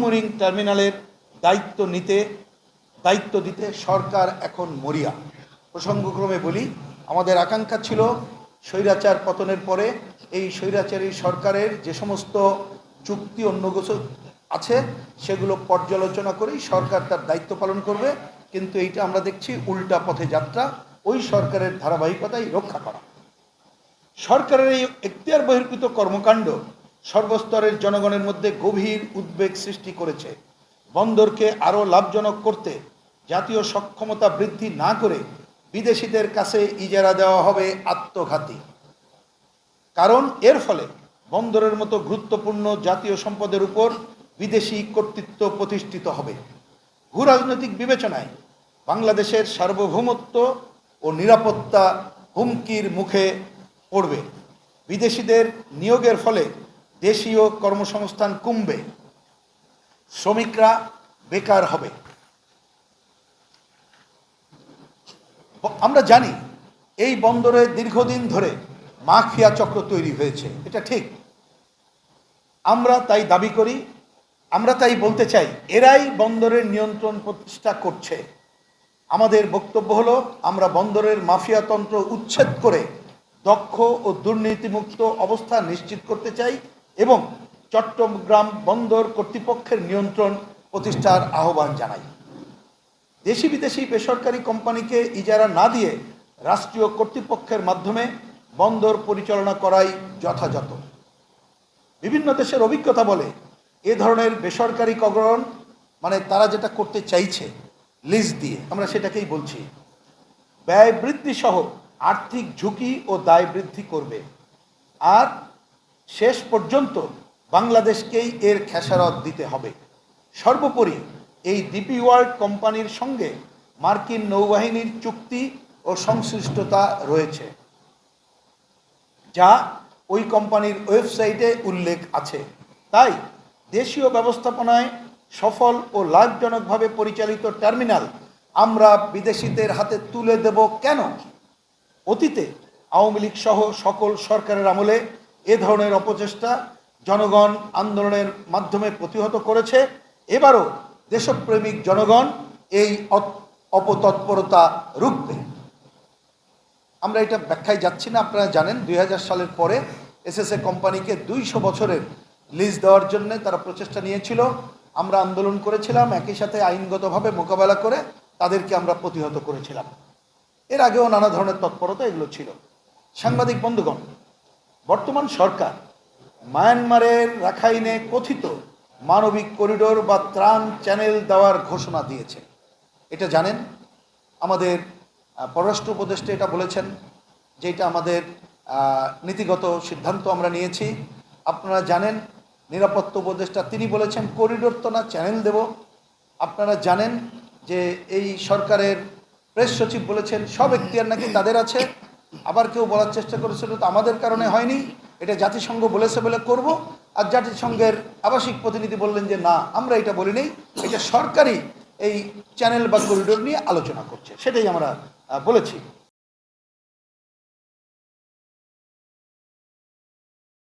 Submarine টার্মিনালের দায়িত্ব দিতে সরকার এখন মরিয়া। প্রসঙ্গক্রমে বলি, আমাদের আকাঙ্ক্ষা ছিল স্বৈরাচার পতনের পরে এই স্বৈরাচারী সরকারের যে সমস্ত চুক্তি অন্য কিছু আছে সেগুলো পর্যালোচনা করেই সরকার তার দায়িত্ব পালন করবে, কিন্তু এইটা আমরা দেখছি উল্টা পথে যাত্রা, ওই সরকারের ধারাবাহিকতাই রক্ষা করা। সরকারের এই এখতিয়ার বহির্ভূত কর্মকাণ্ড সর্বস্তরের জনগণের মধ্যে গভীর উদ্বেগ সৃষ্টি করেছে। বন্দরকে আরও লাভজনক করতে জাতীয় সক্ষমতা বৃদ্ধি না করে বিদেশিদের কাছে ইজারা দেওয়া হবে আত্মঘাতী। কারণ এর ফলে বন্দরের মতো গুরুত্বপূর্ণ জাতীয় সম্পদের উপর বিদেশি কর্তৃত্ব প্রতিষ্ঠিত হবে। ভূরাজনৈতিক বিবেচনায় বাংলাদেশের সার্বভৌমত্ব ও নিরাপত্তা হুমকির মুখে পড়বে। বিদেশিদের নিয়োগের ফলে দেশীয় কর্মসংস্থান কমবে, শ্রমিকরা বেকার হবে। আমরা জানি এই বন্দরে দীর্ঘদিন ধরে মাফিয়া চক্র তৈরি হয়েছে, এটা ঠিক। আমরা তাই দাবি করি, আমরা তাই বলতে চাই, এরাই বন্দরের নিয়ন্ত্রণ প্রতিষ্ঠা করছে। আমাদের বক্তব্য হলো, আমরা বন্দরের মাফিয়াতন্ত্র উচ্ছেদ করে দক্ষ ও দুর্নীতিমুক্ত অবস্থা নিশ্চিত করতে চাই এবং চট্টগ্রাম বন্দর কর্তৃপক্ষের নিয়ন্ত্রণ প্রতিষ্ঠার আহ্বান জানাই। দেশি বিদেশি বেসরকারি কোম্পানিকে ইজারা না দিয়ে রাষ্ট্রীয় কর্তৃপক্ষের মাধ্যমে বন্দর পরিচালনা করাই যথাযথ। বিভিন্ন দেশের অভিজ্ঞতা বলে এ ধরনের বেসরকারিকরণ মানে তারা যেটা করতে চাইছে লিজ দিয়ে, আমরা সেটাকেই বলছি, ব্যয় বৃদ্ধি সহ আর্থিক ঝুঁকি ও দায় বৃদ্ধি করবে। আর শেষ পর্যন্ত বাংলাদেশকেই এর খেসারত দিতে হবে। সর্বোপরি এই ডিপি ওয়ার্ল্ড কোম্পানির সঙ্গে মার্কিন নৌবাহিনীর চুক্তি ও সংশ্লিষ্টতা রয়েছে, যা ওই কোম্পানির ওয়েবসাইটে উল্লেখ আছে। তাই দেশীয় ব্যবস্থাপনায় সফল ও লাভজনকভাবে পরিচালিত টার্মিনাল আমরা বিদেশিদের হাতে তুলে দেব কেন? অতীতে আওয়ামী লীগ সহ সকল সরকারের আমলে এ ধরনের অপচেষ্টা জনগণ আন্দোলনের মাধ্যমে প্রতিহত করেছে। এবারও দেশপ্রেমিক জনগণ এই অপতৎপরতা রুখবে। আমরা এটা ব্যাখ্যায় যাচ্ছি না, আপনারা জানেন 2000 সালের পরে এসএসএ কোম্পানিকে 200 বছরের লিজ দেওয়ার জন্য তারা প্রচেষ্টা নিয়েছিল। আমরা আন্দোলন করেছিলাম, একই সাথে আইনগতভাবে মোকাবেলা করে তাদেরকে আমরা প্রতিহত করেছিলাম। এর আগেও নানা ধরনের তৎপরতা এগুলো ছিল। সাংবাদিক বন্ধুগণ, বর্তমান সরকার মায়ানমারের রাখাইনে কথিত মানবিক করিডোর বা ত্রাণ চ্যানেল দেওয়ার ঘোষণা দিয়েছে। এটা জানেন, আমাদের পররাষ্ট্র উপদেষ্টা এটা বলেছেন যে এটা আমাদের নীতিগত সিদ্ধান্ত আমরা নিয়েছি। আপনারা জানেন নিরাপত্তা উপদেষ্টা তিনি বলেছেন করিডোর তো না, চ্যানেল দেব। আপনারা জানেন যে এই সরকারের প্রেস সচিব বলেছেন সব এখতিয়ার নাকি তাদের আছে। আবার কেউ বলার চেষ্টা করেছিল তো আমাদের কারণে হয়নি, এটা জাতিসংঘ বলেছে বলে করব। আর জাতিসংঘের আবাসিক প্রতিনিধি বললেন যে না, আমরা এটা বলি নেই, এটা সরকারি এই চ্যানেল বা করিডোর নিয়ে আলোচনা করছে, সেটাই আমরা বলেছি।